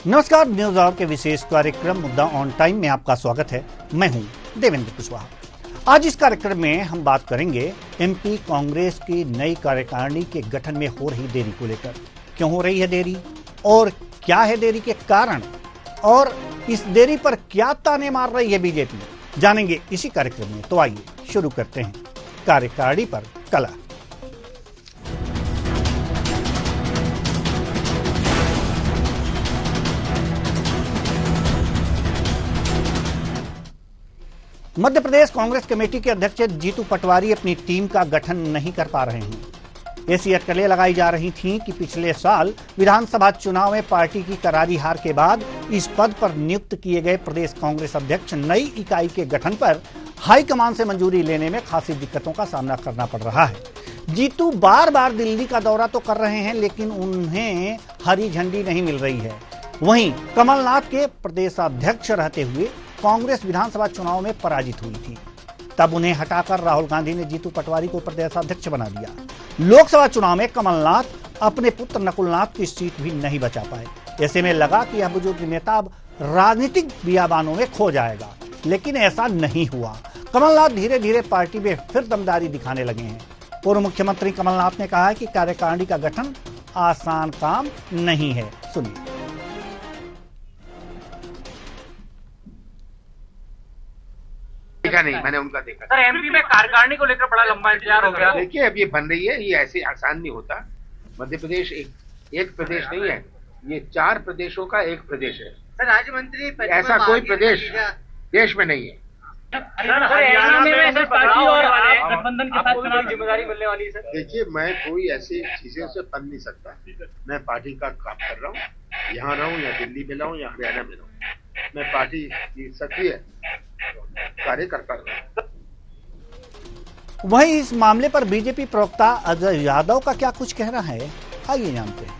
नमस्कार, news our के विशेष कार्यक्रम मुद्दा ऑन टाइम में आपका स्वागत है। मैं हूं देवेंद्र कुशवाहा। आज इस कार्यक्रम में हम बात करेंगे एमपी कांग्रेस की नई कार्यकारिणी के गठन में हो रही देरी को लेकर। क्यों हो रही है देरी और क्या है देरी के कारण, और इस देरी पर क्या ताने मार रही है बीजेपी, जानेंगे इसी कार्यक्रम में। तो आइए शुरू करते हैं कार्यकारिणी पर कला। मध्य प्रदेश कांग्रेस कमेटी के अध्यक्ष जीतू पटवारी अपनी टीम का गठन नहीं कर पा रहे हैं। ऐसी अटकलें लगाई जा रही थीं कि पिछले साल विधानसभा चुनाव में पार्टी की करारी हार के बाद इस पद पर नियुक्त किए गए प्रदेश कांग्रेस अध्यक्ष नई इकाई के गठन पर हाईकमान से मंजूरी लेने में खासी दिक्कतों का सामना करना पड़ रहा है। जीतू बार बार दिल्ली का दौरा तो कर रहे हैं, लेकिन उन्हें हरी झंडी नहीं मिल रही है। वहीं कमलनाथ के प्रदेशाध्यक्ष रहते हुए कांग्रेस विधानसभा चुनाव में पराजित हुई थी। तब उन्हें हटाकर राहुल गांधी ने जीतू पटवारी को प्रदेशाध्यक्ष बना दिया। लोकसभा चुनाव में कमलनाथ अपने पुत्र नकुलनाथ की सीट भी नहीं बचा पाए। ऐसे में लगा कि यह बुजुर्ग नेता अब राजनीतिक बियाबानों में खो जाएगा, लेकिन ऐसा नहीं हुआ। कमलनाथ धीरे धीरे पार्टी में फिर दमदारी दिखाने लगे हैं। पूर्व मुख्यमंत्री कमलनाथ ने कहा है कि कार्यकारिणी का गठन आसान काम नहीं है। सुनिए। देखा नहीं, मैंने उनका देखा। सर, एमपी में कार्यकारिणी को लेकर बड़ा लंबा इंतजार हो गया। देखिए, अब ये बन रही है, ये ऐसे आसान नहीं होता। मध्य प्रदेश एक प्रदेश नहीं है, ये 4 प्रदेशों का एक प्रदेश है। सर, राज्य मंत्री ऐसा कोई प्रदेश देश में नहीं है। हरियाणा में पार्टी और गठबंधन के साथ चुनाव जिम्मेदारी मिलने वाली है। सर, देखिए, मैं कोई ऐसी चीजों से बन नहीं सकता। मैं पार्टी का काम कर रहा हूँ, यहाँ रहूँ या दिल्ली में रहूँ या हरियाणा में रहूँ, मैं पार्टी की सक्रिय कार्यकर्ता हूँ। वहीं इस मामले पर बीजेपी प्रवक्ता अजय यादव का क्या कुछ कहना है, आइए जानते हैं।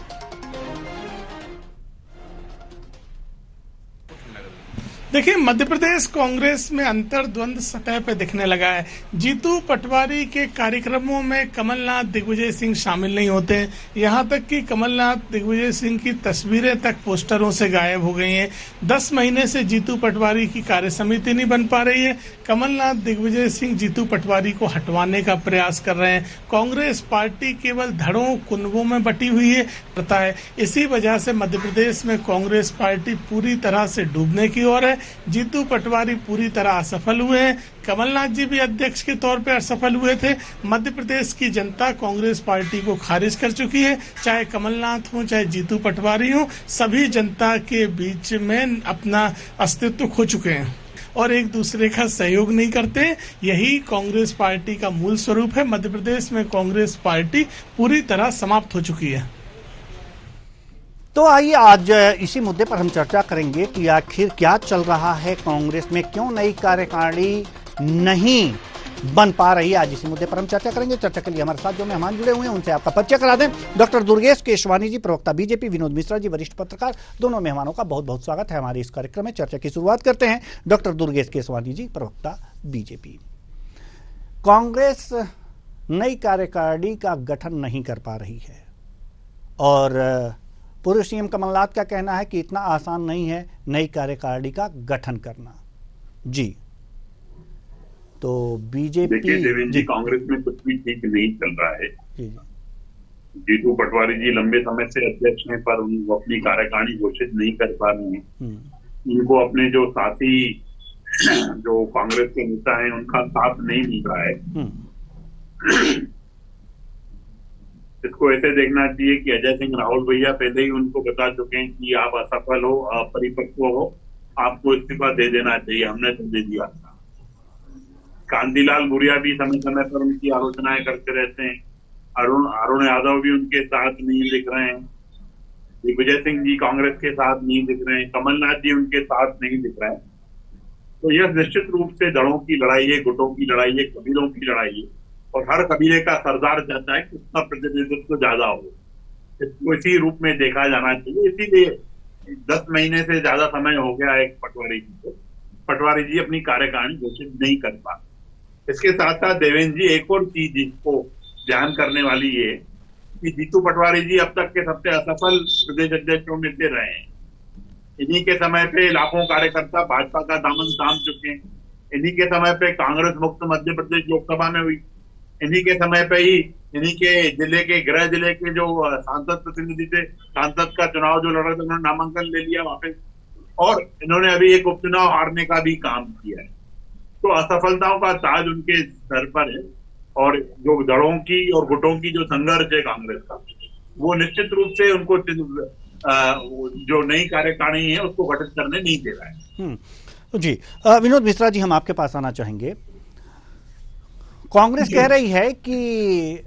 देखिए, मध्य प्रदेश कांग्रेस में अंतर्द्वंद सतह पर दिखने लगा है। जीतू पटवारी के कार्यक्रमों में कमलनाथ, दिग्विजय सिंह शामिल नहीं होते। यहां तक कि कमलनाथ, दिग्विजय सिंह की तस्वीरें तक पोस्टरों से गायब हो गई हैं। 10 महीने से जीतू पटवारी की कार्य समिति नहीं बन पा रही है। कमलनाथ, दिग्विजय सिंह जीतू पटवारी को हटवाने का प्रयास कर रहे हैं। कांग्रेस पार्टी केवल धड़ों कुनबों में बटी हुई है, पता है। इसी वजह से मध्य प्रदेश में कांग्रेस पार्टी पूरी तरह से डूबने की ओर है। जीतू पटवारी पूरी तरह असफल हुए हैं। कमलनाथ जी भी अध्यक्ष के तौर पर असफल हुए थे। मध्य प्रदेश की जनता कांग्रेस पार्टी को खारिज कर चुकी है। चाहे कमलनाथ हो, चाहे जीतू पटवारी हो, सभी जनता के बीच में अपना अस्तित्व खो चुके हैं और एक दूसरे का सहयोग नहीं करते। यही कांग्रेस पार्टी का मूल स्वरूप है। मध्य प्रदेश में कांग्रेस पार्टी पूरी तरह समाप्त हो चुकी है। तो आइए आज इसी मुद्दे पर हम चर्चा करेंगे कि आखिर क्या चल रहा है कांग्रेस में, क्यों नई कार्यकारिणी नहीं बन पा रही है। आज इसी मुद्दे पर हम चर्चा करेंगे। चर्चा के लिए हमारे साथ जो मेहमान जुड़े हुए हैं उनसे आपका परिचय करा दें। डॉक्टर दुर्गेश केशवानी जी, प्रवक्ता बीजेपी, विनोद मिश्रा जी, वरिष्ठ पत्रकार। दोनों मेहमानों का बहुत बहुत स्वागत है हमारे इस कार्यक्रम में। चर्चा की शुरुआत करते हैं। डॉक्टर दुर्गेश केशवानी जी, प्रवक्ता बीजेपी। कांग्रेस नई कार्यकारिणी का गठन नहीं कर पा रही है और पूर्व सीएम कमलनाथ का कहना है कि इतना आसान नहीं है नई कार्यकारिणी का गठन करना। जी, तो बीजेपी, देखिए देवेंद्र जी, कांग्रेस में कुछ भी ठीक नहीं चल रहा है। जीतू पटवारी जी लंबे समय से अध्यक्ष हैं, पर वो अपनी कार्यकारिणी घोषित नहीं कर पा रहे हैं। उनको अपने जो साथी जो कांग्रेस के नेता हैं उनका साथ नहीं मिल रहा है। इसको ऐसे देखना चाहिए कि अजय सिंह राहुल भैया पहले ही उनको बता चुके हैं कि आप असफल हो, अपरिपक्व हो, आपको इस्तीफा दे देना चाहिए। हमने तो दे दिया। कांतिलाल भूरिया भी समय समय पर उनकी आलोचनाएं करते रहते हैं। अरुण यादव भी उनके साथ नहीं दिख रहे हैं। दिग्विजय सिंह जी कांग्रेस के साथ नहीं दिख रहे हैं। कमलनाथ जी उनके साथ नहीं दिख रहे हैं। तो यह निश्चित रूप से दलों की लड़ाई है, गुटों की लड़ाई है, कबीलों की लड़ाई है और हर कबीले का सरदार चाहता है कि उसका प्रतिनिधित्व ज्यादा हो। इसको इसी रूप में देखा जाना चाहिए। इसीलिए 10 महीने से ज्यादा समय हो गया है पटवारी जी को। पटवारी जी अपनी कार्यकारिणी घोषित नहीं कर पा। इसके साथ साथ देवेंद्र जी, एक और चीज जिसको ध्यान करने वाली है कि जीतू पटवारी जी अब तक के सबसे असफल प्रदेश अध्यक्षों में से रहे हैं। इन्हीं के समय पे लाखों कार्यकर्ता भाजपा का दामन थाम चुके हैं। इन्हीं के समय पे कांग्रेस मुक्त मध्य प्रदेश लोकसभा में हुई। इन्हीं के समय पे ही इन्हीं के जिले के गृह जिले के जो सांसद प्रतिनिधि थे, सांसद का चुनाव जो लड़ रहे थे, उन्होंने नामांकन ले लिया वापस, और इन्होंने अभी एक उपचुनाव हारने का भी काम किया है। तो असफलताओं का ताज उनके सर पर है, और जो दलों की और गुटों की जो संघर्ष है कांग्रेस का, वो निश्चित रूप से उनको जो नई कार्यकारिणी है उसको गठित करने नहीं दे रहा है। जी विनोद मिश्रा जी, हम आपके पास आना चाहेंगे। कांग्रेस कह रही है कि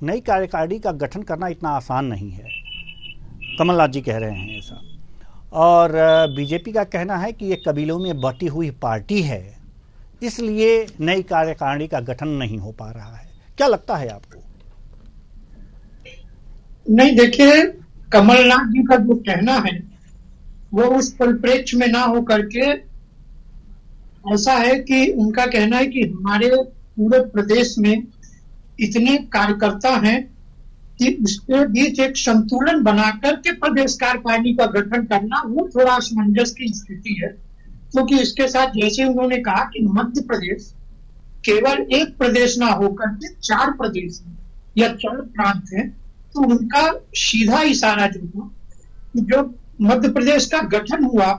नई कार्यकारिणी का गठन करना इतना आसान नहीं है, कमलनाथ जी कह रहे हैं ऐसा, और बीजेपी का कहना है कि ये कबीलों में बटी हुई पार्टी है, इसलिए नई कार्यकारिणी का गठन नहीं हो पा रहा है। क्या लगता है आपको? नहीं, देखिए, कमलनाथ जी का जो कहना है वो उस परिप्रेक्ष्य में ना हो करके ऐसा है कि उनका कहना है कि हमारे पूरे प्रदेश में इतने कार्यकर्ता हैं कि उसके बीच एक संतुलन बना करके प्रदेश कार्यकारिणी का गठन करना वो थोड़ा असमंजस की स्थिति है। क्योंकि इसके साथ जैसे उन्होंने कहा कि मध्य प्रदेश केवल एक प्रदेश ना होकर के 4 प्रदेश या 4 प्रांत हैं, तो उनका सीधा इशारा जो था, जो मध्य प्रदेश का गठन हुआ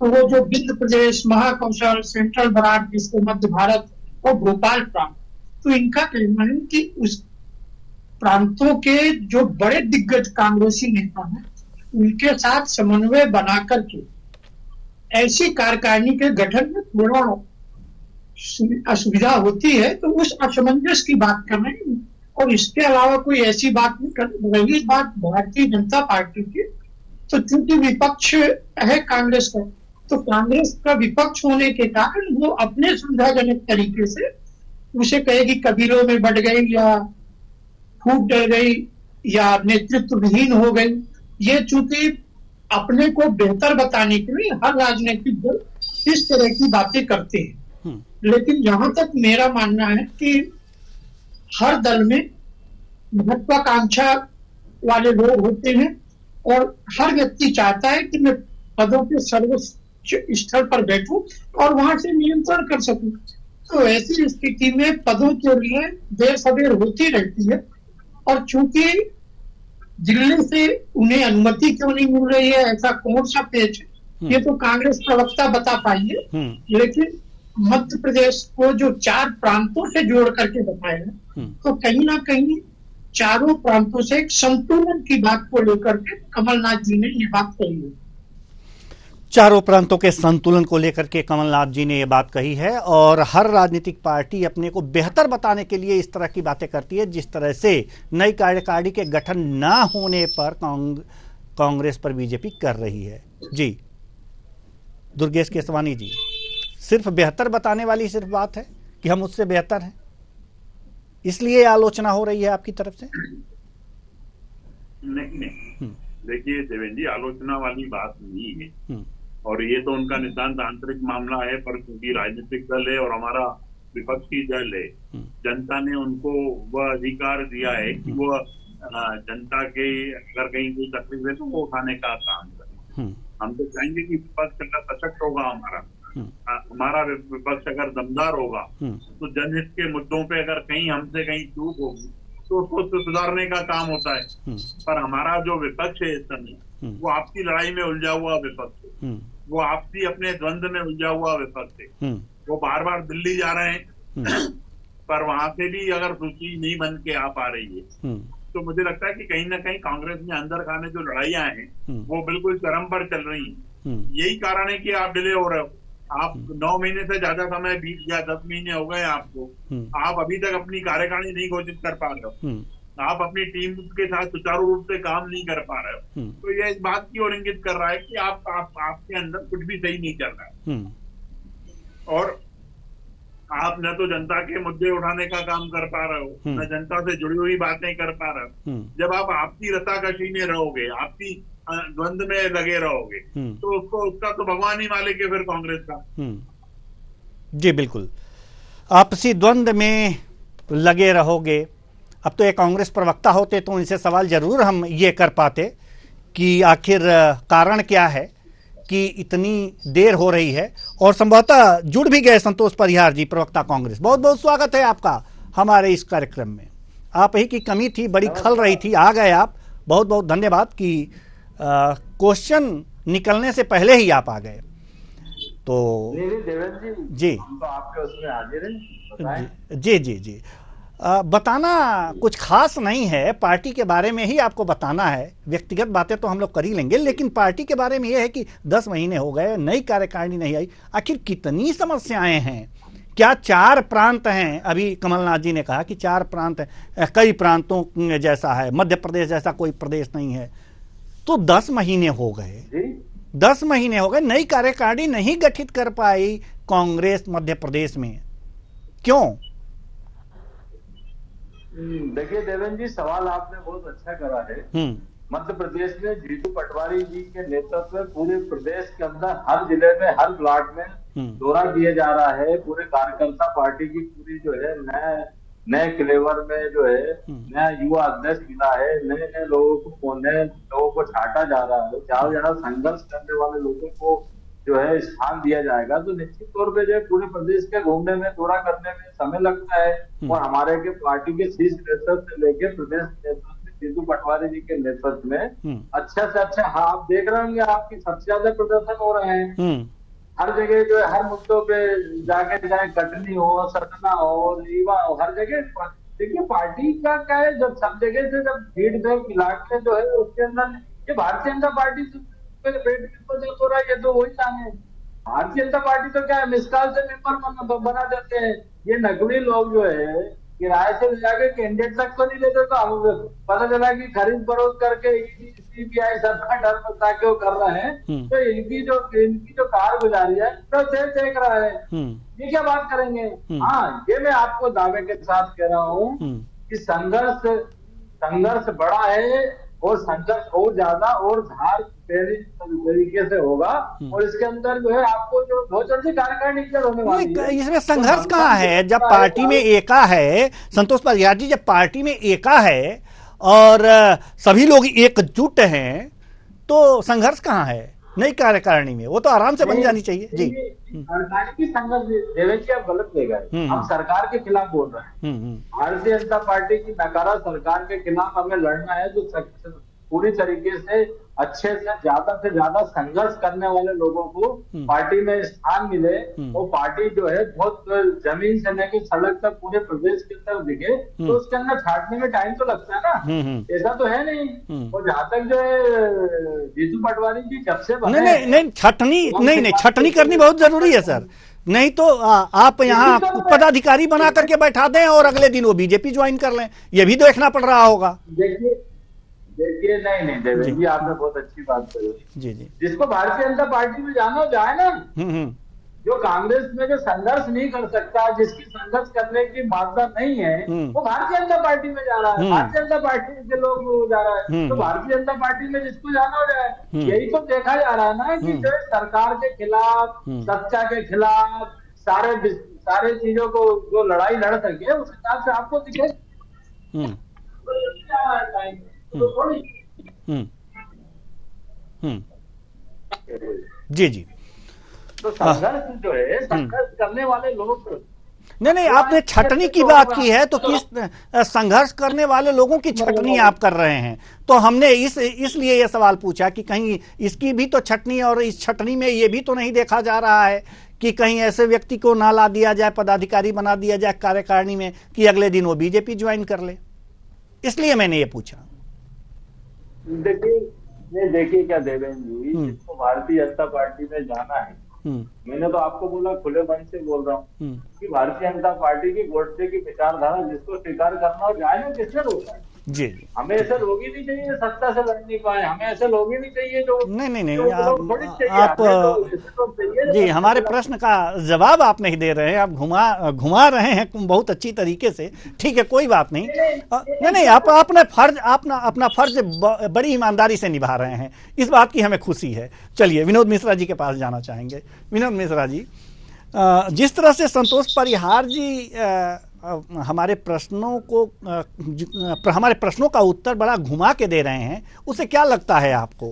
तो वो जो विंध्य प्रदेश, महाकौशल, सेंट्रल बराड, जिसको मध्य भारत, और भोपाल प्रांत, तो इनका कहना है कि उस प्रांतों के जो बड़े दिग्गज कांग्रेसी नेता हैं उनके साथ समन्वय बना करके ऐसी कार्यकारिणी के गठन में थोड़ा असुविधा होती है, तो उस असमंजस की बात कर रहे हैं, और इसके अलावा कोई ऐसी बात नहीं कर रही। बात भारतीय जनता पार्टी की, तो चूंकि विपक्ष है कांग्रेस का, तो कांग्रेस का विपक्ष होने के कारण वो अपने सुविधाजनक तरीके से उसे कहेगी कबीलों में बढ़ गई, या फूट डल गई, या नेतृत्व विहीन हो गई। ये चूंकि अपने को बेहतर बताने के लिए हर राजनीतिक दल इस तरह की बातें करते हैं, लेकिन जहां तक मेरा मानना है कि हर दल में महत्वाकांक्षा वाले लोग होते हैं, और हर व्यक्ति चाहता है कि मैं पदों के सर्वोच्च स्तर पर बैठूं और वहां से नियंत्रण कर सकूं। तो ऐसी स्थिति में पदों के लिए देर सवेर होती रहती है, और चूंकि दिल्ली से उन्हें अनुमति क्यों नहीं मिल रही है, ऐसा कौन सा पेच है, ये तो कांग्रेस प्रवक्ता बता पाएंगे। लेकिन मध्य प्रदेश को जो 4 प्रांतों से जोड़ करके बताया है, तो कहीं ना कहीं चारों प्रांतों से एक संतुलन की बात को लेकर के कमलनाथ जी ने ये बात कही है। चारों प्रांतों के संतुलन को लेकर के कमलनाथ जी ने ये बात कही है, और हर राजनीतिक पार्टी अपने को बेहतर बताने के लिए इस तरह की बातें करती है, जिस तरह से नई कार्यकारिणी के गठन न होने पर कांग्रेस पर बीजेपी कर रही है। जी दुर्गेश केसवानी जी, सिर्फ बेहतर बताने वाली सिर्फ बात है कि हम उससे बेहतर हैं, इसलिए आलोचना हो रही है आपकी तरफ से? नहीं, देखिए देवेंद्र जी, आलोचना वाली बात नहीं है, और ये तो उनका नितांत आंतरिक मामला है, पर क्योंकि राजनीतिक दल है और हमारा विपक्षी दल है, जनता ने उनको वह अधिकार दिया है कि वो जनता के अगर कहीं कोई तकलीफ है तो वो उठाने का काम करें। हम तो चाहेंगे कि विपक्ष अगर सशक्त होगा, हमारा विपक्ष अगर दमदार होगा, तो जनहित के मुद्दों पे अगर कहीं हमसे कहीं चूक होगी तो उसको सुधारने का काम होता है। पर हमारा जो विपक्ष है इस समय, वो आपसी लड़ाई में उलझा हुआ विपक्ष है, वो आपसी अपने द्वंद में उलझा हुआ विपक्ष है। वो बार बार दिल्ली जा रहे हैं पर वहां से भी अगर सूची नहीं बन के आ पा रही है, तो मुझे लगता है कि कहीं ना कहीं कांग्रेस में अंदर खाने जो लड़ाइयां हैं वो बिल्कुल चरम पर चल रही हैं। यही कारण है कि आप डिले हो रहे हो। आप 9 महीने से ज्यादा समय बीत गया, 10 महीने हो गए आपको, आप अभी तक अपनी कार्यकारिणी नहीं घोषित कर पा रहे हो, आप अपनी टीम के साथ सुचारू रूप से काम नहीं कर पा रहे हो, तो ये इस बात की ओर इंगित कर रहा है कि आपके अंदर कुछ भी सही नहीं चल रहा है, और आप न तो जनता के मुद्दे उठाने का काम कर पा रहे हो, न जनता से जुड़ी हुई बातें कर पा रहे हो। जब आप आपसी रसाकशी में रहोगे, आपसी द्वंद में लगे रहोगे, तो उसका तो भगवान ही मालिक है फिर कांग्रेस का। जी बिल्कुल, आपसी द्वंद में लगे रहोगे। अब तो ये कांग्रेस प्रवक्ता होते तो इनसे सवाल जरूर हम ये कर पाते कि आखिर कारण क्या है कि इतनी देर हो रही है। और संभवतः जुड़ भी गए संतोष परिहार जी, प्रवक्ता कांग्रेस। बहुत बहुत स्वागत है आपका हमारे इस कार्यक्रम में। आप ही की कमी थी, बड़ी खल रही थी, आ गए आप। बहुत बहुत धन्यवाद कि क्वेश्चन निकलने से पहले ही आप आ गए। तो देवेंद्र जी हम तो आपके उसमें हाजिर हैं, जी जी जी बताना कुछ खास नहीं है, पार्टी के बारे में ही आपको बताना है। व्यक्तिगत बातें तो हम लोग कर ही लेंगे, लेकिन पार्टी के बारे में यह है कि 10 महीने हो गए, नई कार्यकारिणी नहीं आई। आखिर कितनी समस्याएं हैं? क्या 4 प्रांत हैं? अभी कमलनाथ जी ने कहा कि 4 प्रांत हैं, कई प्रांतों जैसा है, मध्य प्रदेश जैसा कोई प्रदेश नहीं है। तो 10 महीने हो गए, 10 महीने हो गए, नई कार्यकारिणी नहीं गठित कर पाई कांग्रेस मध्य प्रदेश में, क्यों? देखिए देवेंद्र जी, सवाल आपने बहुत अच्छा करा है। मध्य प्रदेश में जीतू पटवारी जी के नेतृत्व में पूरे प्रदेश के अंदर हर जिले में, हर ब्लॉक में दौरा किया जा रहा है। पूरे कार्यकर्ता पार्टी की पूरी जो है नए क्लेवर में जो है नया युवा अध्यक्ष मिला है, नए लोगों को छाटा जा रहा है, ज्यादा संघर्ष करने वाले लोगों को जो है स्थान दिया जाएगा। तो निश्चित तौर पे जो है पूरे प्रदेश के घूमने में, दौरा करने में समय लगता है। और हमारे के पार्टी के शीर्ष नेतृत्व से लेकर प्रदेश नेतृत्व जीतू पटवारी जी के नेतृत्व में अच्छा से अच्छा, हाँ आप देख रहे होंगे आपकी सबसे ज्यादा प्रदर्शन हो रहे हैं। हर जगह जो है, हर मुद्दों पे जाके, चाहे कटनी हो, सतना हो, रीवा हो, हर जगह देखिए पार्टी का क्या है, जब सब जगह से जब फीडबैक इलाके जो है उसके अंदर ये भारतीय जनता पार्टी हो रहा है, ये तो वही काम है। भारतीय जनता पार्टी तो क्या है, मिसकाल से मेंबर बना देते हैं। ये नकली लोग जो है किराए से जाके कैंडिडेट तक तो नहीं देते, तो हम पता चला कि खरीद फरोख्त करके सीबीआई सबका डर बता के वो कर रहे हैं। तो इनकी जो कारगुजारी है तो देख रहा है, ये क्या बात करेंगे। हाँ, ये मैं आपको दावे के साथ कह रहा हूँ कि संघर्ष बड़ा है, और संघर्ष और ज्यादा और धार तरीके से होगा। और इसके अंदर जो है आपको जो बहुत जल्दी कार्यकारिणी निकल होने वाली है। इसमें संघर्ष कहाँ है? जब पार्टी में एका है, संतोष परिहार जी, जब पार्टी में एका है और सभी लोग एकजुट हैं, तो संघर्ष कहाँ है नई कार्यकारिणी में? वो तो आराम से बन जानी चाहिए। जी, सरकार की संघर्ष देवेंद्र जी, आप गलत ले गए। हम सरकार के खिलाफ बोल रहे हैं। भारतीय जनता पार्टी की नकारा सरकार के खिलाफ हमें लड़ना है, जो पूरी तरीके से अच्छे से ज्यादा संघर्ष करने वाले लोगों को पार्टी में स्थान मिले। वो पार्टी जो है बहुत जमीन से लेकर सड़क तक पूरे प्रदेश के अंदर दिखे, तो उसके अंदर छाटने में टाइम तो लगता है ना, ऐसा तो है नहीं। और जहाँ तक जो है जीतू पटवारी जी जब से नहीं, छटनी करनी बहुत जरूरी है सर। नहीं तो आप यहाँ पदाधिकारी बना करके बैठा दें और अगले दिन वो बीजेपी ज्वाइन कर लें, ये भी देखना पड़ रहा होगा। देखिए नहीं देवेंद्र जी, आपने बहुत अच्छी बात कही। जी, जिसको भारतीय जनता पार्टी में जाना जाए ना, जो कांग्रेस में जो संघर्ष नहीं कर सकता, जिसकी संघर्ष करने की मात्रा नहीं है, वो भारतीय जनता पार्टी में जा रहा है। भारतीय जनता पार्टी के लोग जा रहा है, तो भारतीय जनता पार्टी में जिसको जाना हो जाए। यही तो देखा जा रहा है ना कि जो सरकार के खिलाफ, सत्ता के खिलाफ सारे चीजों को जो लड़ाई लड़ सके, उस हिसाब से आपको दिखे। जी, तो संघर्ष जो है, संघर्ष करने वाले लोग नहीं, आपने छटनी की बात की है, तो किस संघर्ष करने वाले लोगों की छटनी आप कर रहे हैं? तो हमने इसलिए ये सवाल पूछा कि कहीं इसकी भी तो छटनी, और इस छटनी में ये भी तो नहीं देखा जा रहा है कि कहीं ऐसे व्यक्ति को ना ला दिया जाए, पदाधिकारी बना दिया जाए कार्यकारिणी में कि अगले दिन वो बीजेपी ज्वाइन कर ले। इसलिए मैंने ये पूछा। देखिए क्या देवेंद्र जी, जिसको भारतीय जनता पार्टी में जाना है, मैंने तो आपको बोला, खुले मन से बोल रहा हूँ कि भारतीय जनता पार्टी की गोडसे की विचारधारा जिसको स्वीकार करना हो जाए ना, किसने रोका है? जी, हमें ऐसे लोग ही नहीं चाहिए सत्ता से लड़ नहीं पाए, हमें ऐसे लोग ही नहीं चाहिए जो नहीं आप जी, हमारे प्रश्न का जवाब आप नहीं दे रहे हैं, आप घुमा रहे हैं बहुत अच्छी तरीके से। ठीक है, कोई बात नहीं। नहीं, आप अपना फर्ज बड़ी ईमानदारी से निभा रहे हैं, इस बात की हमें खुशी है। चलिए विनोद मिश्रा जी के पास जाना चाहेंगे। विनोद मिश्रा जी, जिस तरह से संतोष परिहार जी हमारे प्रश्नों का उत्तर बड़ा घुमा के दे रहे हैं, उसे क्या लगता है आपको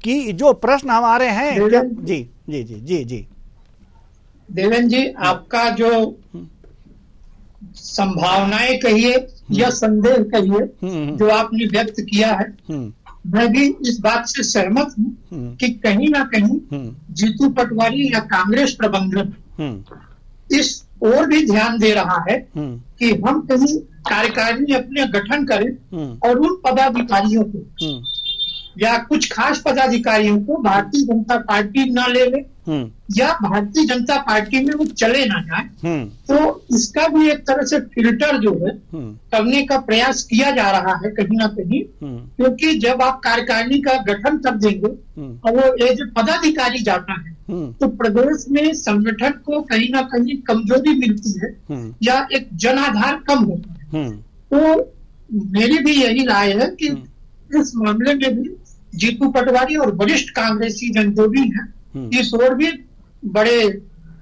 कि जो प्रश्न हमारे हैं क्या? जी जी जी जी जी देवेंद्र जी, आपका जो संभावनाएं कहिए या संदेह कहिए जो आपने व्यक्त किया है, मैं भी इस बात से सहमत हूँ कि कहीं ना कहीं जीतू पटवारी या कांग्रेस प्रबंधन इस और भी ध्यान दे रहा है कि हम कहीं कार्यकारिणी अपने गठन करें और उन पदाधिकारियों को या कुछ खास पदाधिकारियों को भारतीय जनता पार्टी न ले ले या भारतीय जनता पार्टी में वो चले ना जाए। तो इसका भी एक तरह से फिल्टर जो है करने का प्रयास किया जा रहा है कहीं ना कहीं, क्योंकि जब आप कार्यकारिणी का गठन कर देंगे और वो एज पदाधिकारी जाता है तो प्रदेश में संगठन को कहीं ना कहीं कमजोरी मिलती है या एक जनाधार कम होता है। तो मेरी भी यही राय है कि इस मामले में भी जीतू पटवारी और वरिष्ठ कांग्रेसी जन जो भी हैं इस ओर भी बड़े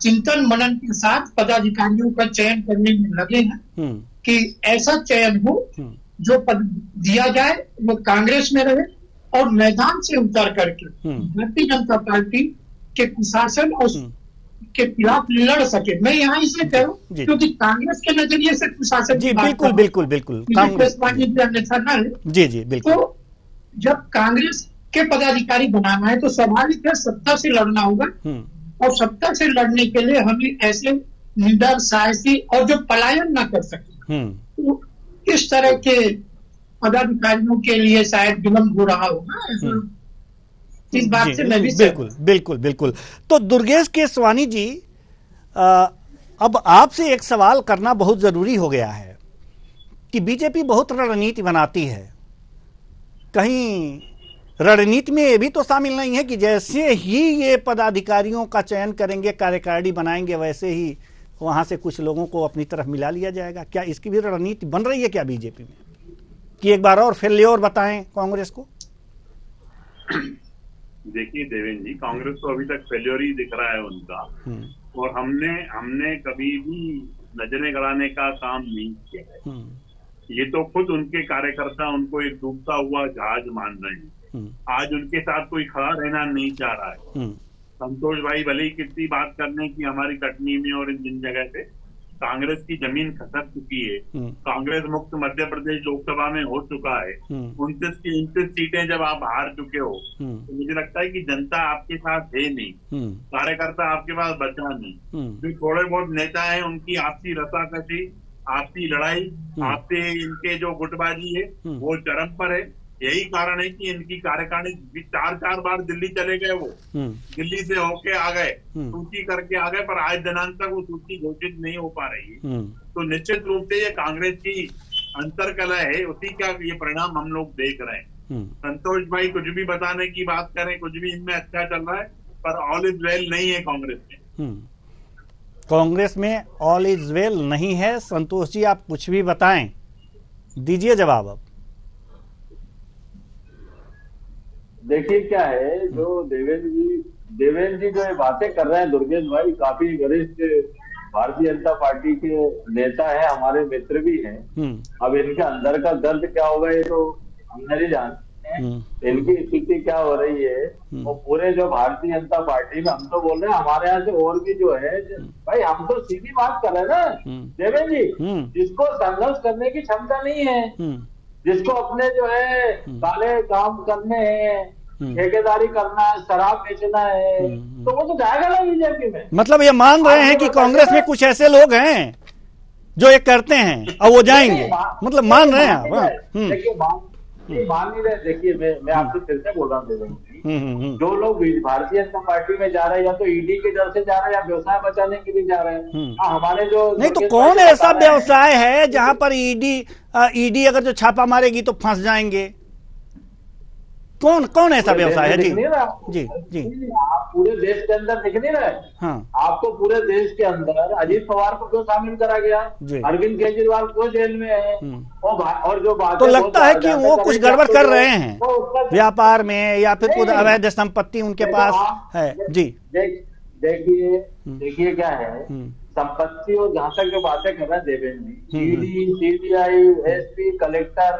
चिंतन मनन के साथ पदाधिकारियों का चयन करने में लगे हैं कि ऐसा चयन हो जो पद दिया जाए वो कांग्रेस में रहे और मैदान से उतर करके भारतीय जनता पार्टी के कुशासन और के खिलाफ लड़ सके। मैं यहाँ इसलिए कह रहा हूँ क्योंकि कांग्रेस के नजरिए से कुशासन जी बिल्कुल बिल्कुल बिल्कुल अन्यथा न है। जी जी बिल्कुल। तो जब कांग्रेस के पदाधिकारी बनाना है तो स्वाभाविक है सत्ता से लड़ना होगा और सत्ता से लड़ने के लिए हमें ऐसे लीडर साहसी और जो पलायन ना कर सके तो इस तरह के पदाधिकारियों के लिए शायद विलंब हो रहा होगा। इस बात से मैं भी बिल्कुल बिल्कुल बिल्कुल। तो दुर्गेश केसवानी जी, अब आपसे एक सवाल करना बहुत जरूरी हो गया है कि बीजेपी बहुत रणनीति बनाती है, कहीं रणनीति में ये भी तो शामिल नहीं है कि जैसे ही ये पदाधिकारियों का चयन करेंगे, कार्यकारिणी बनाएंगे, वैसे ही वहां से कुछ लोगों को अपनी तरफ मिला लिया जाएगा? क्या इसकी भी रणनीति बन रही है क्या बीजेपी में कि एक बार और फेल्योर बताएं कांग्रेस को? देखिए देवेंद्र जी, कांग्रेस को अभी तक फेल्योर ही दिख रहा है उनका, और हमने कभी भी नजरें गड़ाने का काम नहीं किया है। ये तो खुद उनके कार्यकर्ता उनको एक डूबता हुआ जहाज मान रहे हैं। आज उनके साथ कोई खड़ा रहना नहीं चाह रहा है। संतोष भाई भले ही कितनी बात करने की हमारी कटनी में और इन जिन जगह पे कांग्रेस की जमीन खसक चुकी है, कांग्रेस मुक्त मध्य प्रदेश लोकसभा में हो चुका है, 29 की 29 सीटें जब आप हार चुके हो तो मुझे लगता है कि जनता आपके साथ है नहीं, कार्यकर्ता आपके पास बचा नहीं। जो थोड़े बहुत नेता हैं उनकी आपसी रसाकसी, आपसी लड़ाई, आपसे इनके जो गुटबाजी है वो चरम पर है। यही कारण है कि इनकी कार्यकारिणी 4 बार दिल्ली चले गए, वो दिल्ली से होके आ गए, सूची करके आ गए, पर आज दिनांक तक वो सूची घोषित नहीं हो पा रही है। तो निश्चित रूप से ये कांग्रेस की अंतरकलह है, उसी का ये परिणाम हम लोग देख रहे हैं। संतोष भाई कुछ भी बताने की बात करें, कुछ भी इनमें अच्छा चल रहा है, पर ऑल इज वेल नहीं है कांग्रेस में। कांग्रेस में ऑल इज वेल नहीं है। संतोष जी, आप कुछ भी बताएं, दीजिए जवाब। अब देखिए क्या है, जो देवेंद्र जी जो ये बातें कर रहे हैं, दुर्गेश भाई काफी वरिष्ठ भारतीय जनता पार्टी के नेता है, हमारे मित्र भी हैं। अब इनके अंदर का दर्द क्या होगा ये तो हम नहीं जानते हैं। इनकी स्थिति क्या हो रही है वो पूरे जो भारतीय जनता पार्टी में, हम तो बोल रहे हैं हमारे यहाँ से और भी जो है भाई, हम तो सीधी बात कर रहे हैं ना देवेंद्र जी, जिसको संघर्ष करने की क्षमता नहीं है, जिसको अपने जो है काले काम करने हैं, ठेकेदारी करना है, शराब बेचना है, तो वो तो जाएगा ना बीजेपी में। मतलब ये मान रहे हैं कि कांग्रेस में कुछ ऐसे लोग हैं जो ये करते हैं और वो जाएंगे, मतलब मान रहे हैं आप? देखिए मान नहीं रहे। देखिए मैं आपसे फिर से बोल रहा हूँ देवेंद्र जी, जो लोग भारतीय जनता पार्टी में जा रहे हैं या तो ईडी के डर से जा रहे हैं या व्यवसाय बचाने के लिए जा रहे हैं। हमारे जो नहीं, तो कौन ऐसा व्यवसाय है जहां पर ईडी अगर जो छापा मारेगी तो फंस जाएंगे? कौन ऐसा व्यवसाय है? जी जी आप पूरे देश के अंदर दिख नहीं रहे। हाँ, आपको पूरे देश के अंदर अजीत पवार को क्यों शामिल करा गया, अरविंद केजरीवाल को जेल में है, और जो बात तो लगता है कि वो कुछ गड़बड़ कर रहे हैं व्यापार में या फिर खुद अवैध संपत्ति उनके पास है। जी देखिए क्या है, संपत्ति और जहां तक जो बातें कर रहे हैं देवेंद्र जी, ईडी, सीबीआई, एसपी, कलेक्टर,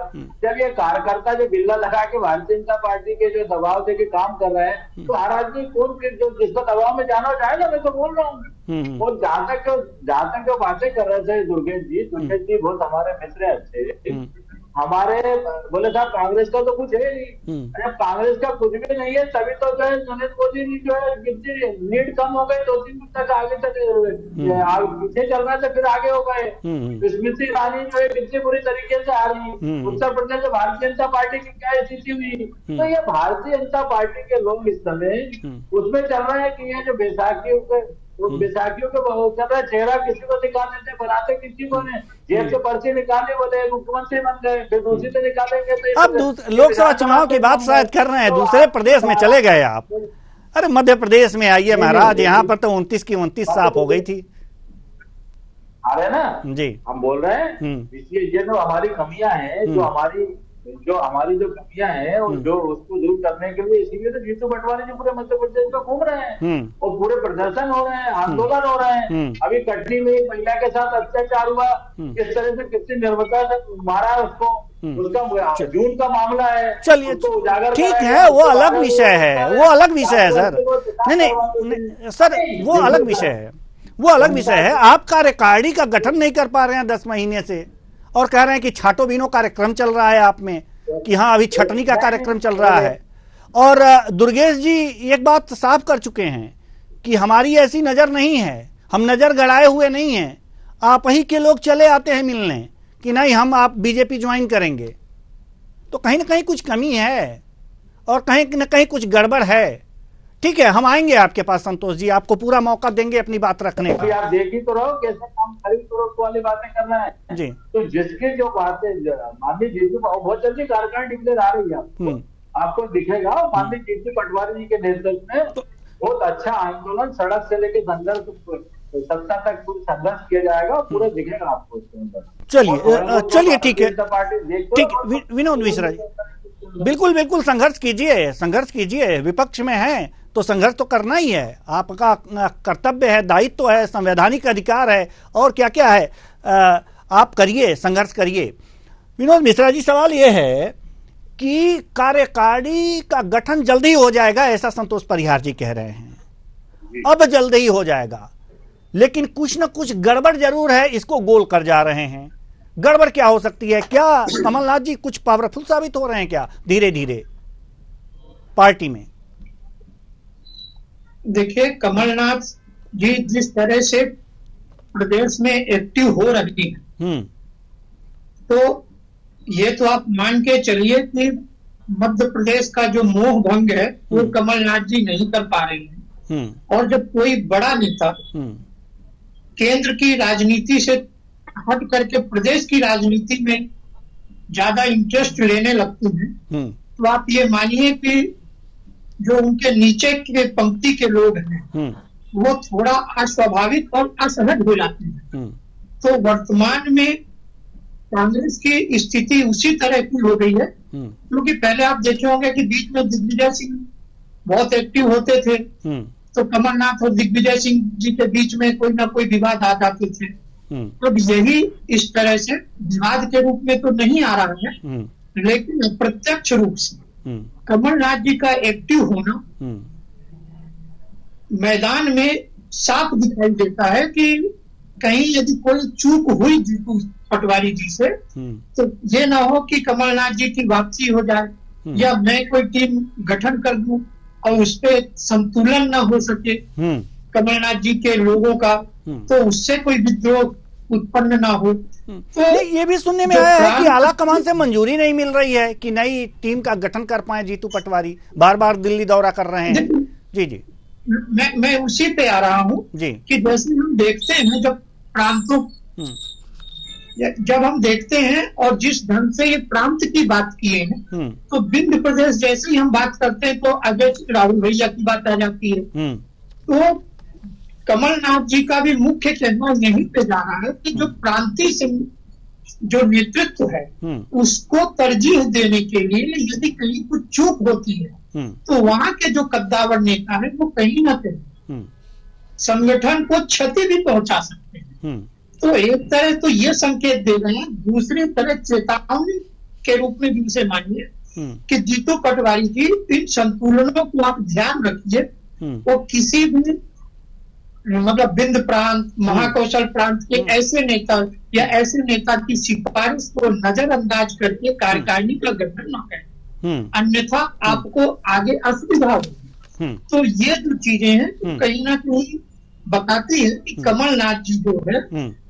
जब ये कार्यकर्ता जो बिल्ला लगा के भारतीय जनता पार्टी के जो दबाव दे के काम कर रहे हैं, तो हर आदमी कौन जो जिसको दबाव में जाना जाएगा, मैं तो बोल रहा हूँ। और जहां तक जो बातें कर रहे थे दुर्गेश जी बहुत हमारे मित्र अच्छे, हमारे बोले साहब कांग्रेस का तो कुछ है नहीं, जब कांग्रेस का कुछ भी नहीं है तभी तो जो है नरेंद्र मोदी जी जो है कितनी लीड कम हो गई, 2-3 तक आगे तक पीछे चल रहा था, फिर आगे हो गए। स्मृति ईरानी जो है कितनी बुरी तरीके से आ रही, उत्तर प्रदेश में भारतीय जनता पार्टी की क्या स्थिति हुई। तो ये भारतीय जनता पार्टी के लोग इस समय उसमें चल रहे हैं कि ये जो बैसाखियों के चल रहा है, चेहरा किसी को दिखा देते, बनाते किसी को नहीं, जेब से पर्ची निकाले बोले मुख्यमंत्री बन गए, फिर दूसरी से निकालेंगे तो अब लोकसभा चुनाव की बात शायद कर रहे हैं, दूसरे प्रदेश में चले गए आप। अरे मध्य प्रदेश में आइए महाराज, यहाँ पर तो 29 की 29 साफ हो गई थी। आ रहे ना जी, हम बोल रहे हैं इसलिए ये जो हमारी कमियां हैं, जो हमारी जो कमियां हैं और जो उसको दूर करने के लिए, इसीलिए तो जीतू पटवारी जी पूरे मध्य प्रदेश में घूम रहे हैं और पूरे प्रदर्शन हो रहे हैं, आंदोलन हो रहे हैं। अभी कटनी में एक महिला के साथ अत्याचार हुआ, किस तरह से कितनी निर्भरता से मारा है उसको, उसका जून का मामला है। चलिए ठीक है, वो अलग विषय है, वो अलग विषय है सर। नहीं सर, वो अलग विषय है, वो अलग विषय है। आप कार्यकारिणी का गठन नहीं कर पा रहे हैं 10 महीने से और कह रहे हैं कि छाटो बीनो कार्यक्रम चल रहा है आप में, कि हाँ अभी छटनी का कार्यक्रम चल रहा है। और दुर्गेश जी एक बात साफ कर चुके हैं कि हमारी ऐसी नजर नहीं है, हम नजर गड़ाए हुए नहीं हैं। आप ही के लोग चले आते हैं मिलने कि नहीं हम आप बीजेपी ज्वाइन करेंगे, तो कहीं ना कहीं कुछ कमी है और कहीं ना कहीं कुछ गड़बड़ है। ठीक है, हम आएंगे आपके पास संतोष जी, आपको पूरा मौका देंगे अपनी बात रखने का। आप देख ही तो रहो कैसे हम खरीद फरोख्त वाली बातें कर रहे हैं जी। तो जिसके जो बातें माननीय जीतू बहुत जल्दी कार्यकारिणी डिक्लेयर आ रही है, आपको दिखेगा माननीय जीतू पटवारी जी के नेतृत्व में बहुत अच्छा आंदोलन सड़क से लेकर संघर्ष सत्ता तक पूरी संघर्ष किया जाएगा, पूरा दिखेगा आपको। चलिए ठीक है, ठीक विनोद मिश्रा जी, बिल्कुल बिल्कुल संघर्ष कीजिए, विपक्ष में है तो संघर्ष तो करना ही है, आपका कर्तव्य है, दायित्व है, संवैधानिक अधिकार है और क्या क्या है, आप करिए, संघर्ष करिए। विनोद मिश्रा जी, सवाल यह है कि कार्यकारिणी का गठन जल्दी हो जाएगा ऐसा संतोष परिहार जी कह रहे हैं, अब जल्दी ही हो जाएगा, लेकिन कुछ न कुछ गड़बड़ जरूर है, इसको गोल कर जा रहे हैं। गड़बड़ क्या हो सकती है? क्या कमलनाथ जी कुछ पावरफुल साबित हो रहे हैं क्या धीरे धीरे पार्टी में? देखिए, कमलनाथ जी जिस तरह से प्रदेश में एक्टिव हो रही है, तो ये तो आप मान के चलिए कि मध्य प्रदेश का जो मोह भंग है वो कमलनाथ जी नहीं कर पा रहे हैं। और जब कोई बड़ा नेता केंद्र की राजनीति से हट करके प्रदेश की राजनीति में ज्यादा इंटरेस्ट लेने लगते हैं, तो आप ये मानिए कि जो उनके नीचे के पंक्ति के लोग हैं वो थोड़ा अस्वाभाविक और असहज हो जाते हैं। तो वर्तमान में कांग्रेस की स्थिति उसी तरह की हो गई है, क्योंकि पहले आप देखे होंगे कि बीच में दिग्विजय सिंह बहुत एक्टिव होते थे, तो कमलनाथ और दिग्विजय सिंह जी के बीच में कोई ना कोई विवाद आ जाते थे। तो यही इस तरह से विवाद के रूप में तो नहीं आ रहा है, लेकिन अप्रत्यक्ष रूप से कमलनाथ जी का एक्टिव होना मैदान में साफ दिखाई देता है कि कहीं यदि कोई चूक हुई जीतू पटवारी जी से, तो ये ना हो कि कमलनाथ जी की वापसी हो जाए या मैं कोई टीम गठन कर दूं और उस पर संतुलन ना हो सके कमलनाथ जी के लोगों का, तो उससे कोई विद्रोह उत्पन्न ना हो। तो ये भी सुनने में आया है कि आला कमान से मंजूरी नहीं मिल रही है कि नई टीम का गठन कर पाए जीतू पटवारी, बार बार दिल्ली दौरा कर रहे हैं। जी जी, मैं उसी पे आ रहा हूँ कि जैसे हम देखते हैं जब प्रांतों जब हम देखते हैं और जिस ढंग से ये प्रांत की बात किए हैं, तो विंध्य प्रदेश जैसे ही हम बात करते हैं तो अजय राहुल भैया की बात आ जाती है। तो कमलनाथ जी का भी मुख्य कहना यहीं पे जा रहा है कि जो प्रांतीय जो नेतृत्व है उसको तरजीह देने के लिए यदि कहीं कुछ चूक होती है तो वहां के जो कद्दावर नेता है वो कहीं ना कहीं संगठन को क्षति भी पहुंचा सकते हैं। तो एक तरह तो ये संकेत दे रहे हैं, दूसरी तरह चेतावनी के रूप में भी इसे मानिए कि जीतू पटवारी की इन संतुलनों को आप ध्यान रखिए। वो किसी भी मतलब बिंद प्रांत, महाकौशल प्रांत के ऐसे नेता या ऐसे नेता की सिफारिश को नजरअंदाज करके कार्यकारिणी का गठन न करें, अन्यथा आपको आगे असुविधा होगी। तो ये जो चीजें हैं कहीं ना कहीं बताती है कि कमलनाथ जी जो है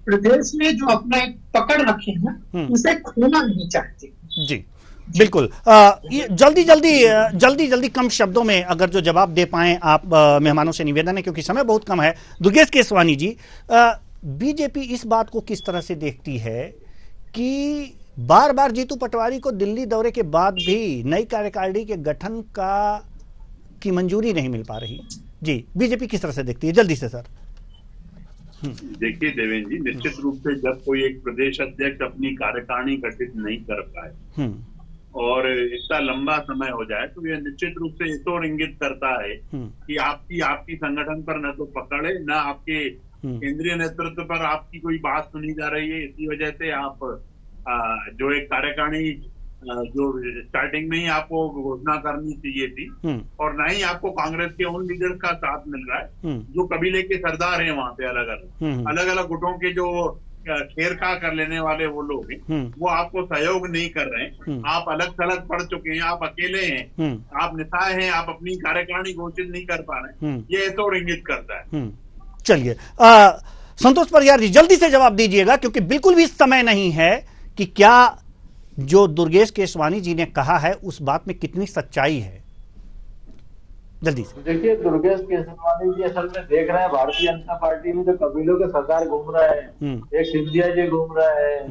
प्रदेश में जो अपना एक पकड़ रखे हैं उसे खोना नहीं चाहते। जी बिल्कुल। जल्दी कम शब्दों में अगर जो जवाब दे पाएं आप, मेहमानों से निवेदन है क्योंकि समय बहुत कम है। दुर्गेश केसवानी जी, बीजेपी इस बात को किस तरह से देखती है कि बार बार जीतू पटवारी को दिल्ली दौरे के बाद भी नई कार्यकारिणी के गठन की मंजूरी नहीं मिल पा रही? जी, बीजेपी किस तरह से देखती है? जल्दी से सर। देखिए देवेंद्र जी, निश्चित रूप से जब कोई एक प्रदेश अध्यक्ष अपनी कार्यकारिणी गठित नहीं कर पाए और इतना लंबा समय हो जाए तो यह निश्चित रूप से ये तो इंगित करता है कि आपकी संगठन पर न तो पकड़ है, न आपके केंद्रीय नेतृत्व पर आपकी कोई बात सुनी जा रही है। इसी वजह से आप जो एक कार्यकारिणी जो स्टार्टिंग में ही आपको घोषणा करनी चाहिए थी और न ही आपको कांग्रेस के उन लीडर्स का साथ मिल रहा है जो कबीले के सरदार हैं वहां पे, अलग अलग गुटों के जो खेरखा कर लेने वाले वो लोग हैं, वो आपको सहयोग नहीं कर रहे हैं। आप अलग थलग पड़ चुके हैं, आप अकेले हैं, आप निशाए हैं, आप अपनी कार्यकारिणी घोषित नहीं कर पा रहे हैं। ये तो इंगित करता है। चलिए संतोष परियार जी, जल्दी से जवाब दीजिएगा क्योंकि बिल्कुल भी समय नहीं है कि क्या जो दुर्गेश केसवानी जी ने कहा है उस बात में कितनी सच्चाई है? जल्दी से। देखिए, दुर्गेश केसवानी जी असल में देख रहे हैं भारतीय जनता पार्टी में जो कबीलों के सरदार घूम रहे हैं, एक सिंधिया जी घूम रहे हैं,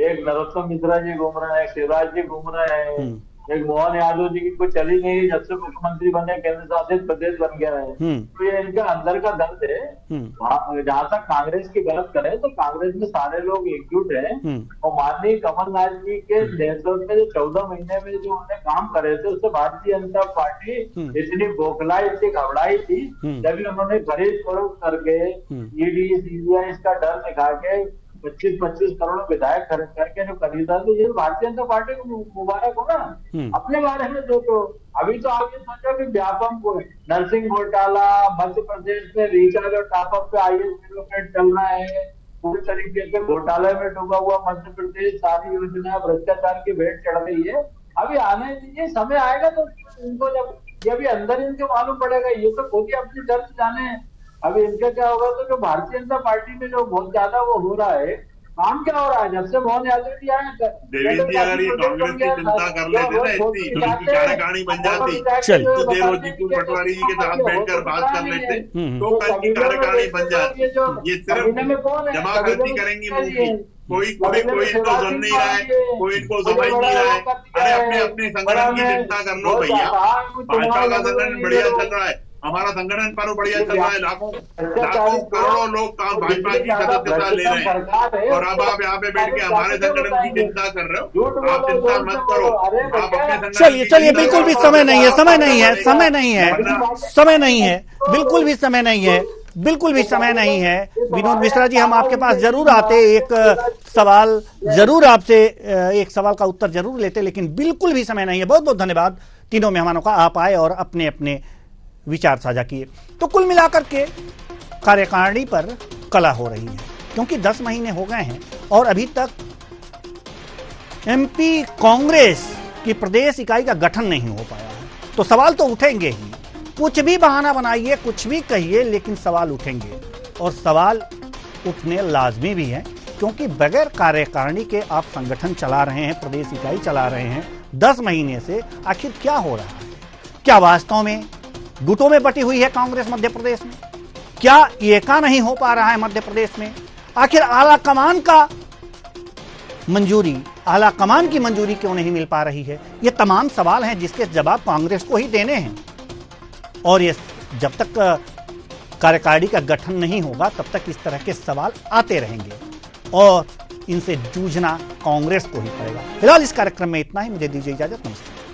एक नरोत्तम मिश्रा जी घूम रहे हैं, एक शिवराज जी घूम रहे हैं, एक मोहन यादव जी की कुछ चली नहीं जब से मुख्यमंत्री बने, केंद्र शासित प्रदेश बन गया है। तो ये इनका अंदर का दर्द है। जहां तक कांग्रेस की बात करें तो कांग्रेस में सारे लोग एकजुट हैं और माननीय कमलनाथ जी के नेतृत्व में जो 14 महीने में जो उन्होंने काम करे थे उससे भारतीय जनता पार्टी इतनी बौखलाई, इतनी घबराई थी। जब उन्होंने खरीद फरोख्त करके ईडी सीबीआई इसका डर दिखा के 25-25 करोड़ विधायक खर्च करके जो खरीदा, तो ये भारतीय जनता पार्टी को मुबारक हो ना। अपने बारे में जो अभी तो आप ये सोचो कि व्यापम को नर्सिंग घोटाला, मध्य प्रदेश में रिचार्ज और टॉपअप पे IAS डेवलपमेंट चल रहा है, पूरी तरीके से घोटाले में डूबा हुआ मध्य प्रदेश, सारी योजना भ्रष्टाचार की भेंट चढ़ गई है। अभी आने दीजिए, समय आएगा तो इनको जब ये भी अंदर इनको मालूम पड़ेगा। ये तो खुद ही अपनी दर्द जाने। अभी इनका क्या होगा तो जो भारतीय जनता पार्टी में जो बहुत ज्यादा वो हो रहा है, काम क्या हो रहा है जब से मोहन यादव जी आए। देवेंद्र जी, अगर ये कांग्रेस की चिंता कर लेते ना इतनी कार्यकारिणी बन जाती तो देर हो जीतू पटवारी जी के साथ बैठकर बात कर लेते तो कल की कार्यकारिणी बन जाती। ये सिर्फ जमाखर्ची करेंगी मुंह की, कोई इनको सुन नहीं रहा है, कोई इनको समझ नहीं रहा है। अरे अपने संगठन की चिंता कर लो भैया, भाजपा का संगठन बढ़िया चल रहा है, हमारा संगठन पर्व बढ़िया चल रहा है, लाखों करोड़ों लोग भाजपा की सदस्यता ले रहे हैं और अब आप यहाँ पे बैठ के हमारे संगठन की चिंता कर रहे हो। आप चिंता मत करो, आप अपने संगठन। चलिए बिल्कुल भी समय नहीं है, बिल्कुल भी समय नहीं है। विनोद मिश्रा जी, हम आपके पास जरूर आते, एक सवाल का उत्तर जरूर लेते, लेकिन बिल्कुल भी समय नहीं है। बहुत बहुत धन्यवाद तीनों मेहमानों का, आप आए और अपने अपने विचार साझा किए। तो कुल मिलाकर के कार्यकारिणी पर कला हो रही है क्योंकि 10 महीने हो गए हैं और अभी तक MP कांग्रेस की प्रदेश इकाई का गठन नहीं हो पाया है। तो सवाल तो उठेंगे ही, कुछ भी बहाना बनाइए, कुछ भी कहिए, लेकिन सवाल उठेंगे और सवाल उठने लाजमी भी है क्योंकि बगैर कार्यकारिणी के आप संगठन चला रहे हैं, प्रदेश इकाई चला रहे हैं 10 महीने से। आखिर क्या हो रहा है? क्या वास्तव में गुटों में बटी हुई है कांग्रेस मध्य प्रदेश में? क्या एका नहीं हो पा रहा है मध्य प्रदेश में? आखिर आला कमान की मंजूरी क्यों नहीं मिल पा रही है? ये तमाम सवाल हैं जिसके जवाब कांग्रेस को ही देने हैं और ये जब तक कार्यकारिणी का गठन नहीं होगा तब तक इस तरह के सवाल आते रहेंगे और इनसे जूझना कांग्रेस को ही पड़ेगा। फिलहाल इस कार्यक्रम में इतना ही, मुझे दीजिए इजाजत, नमस्कार।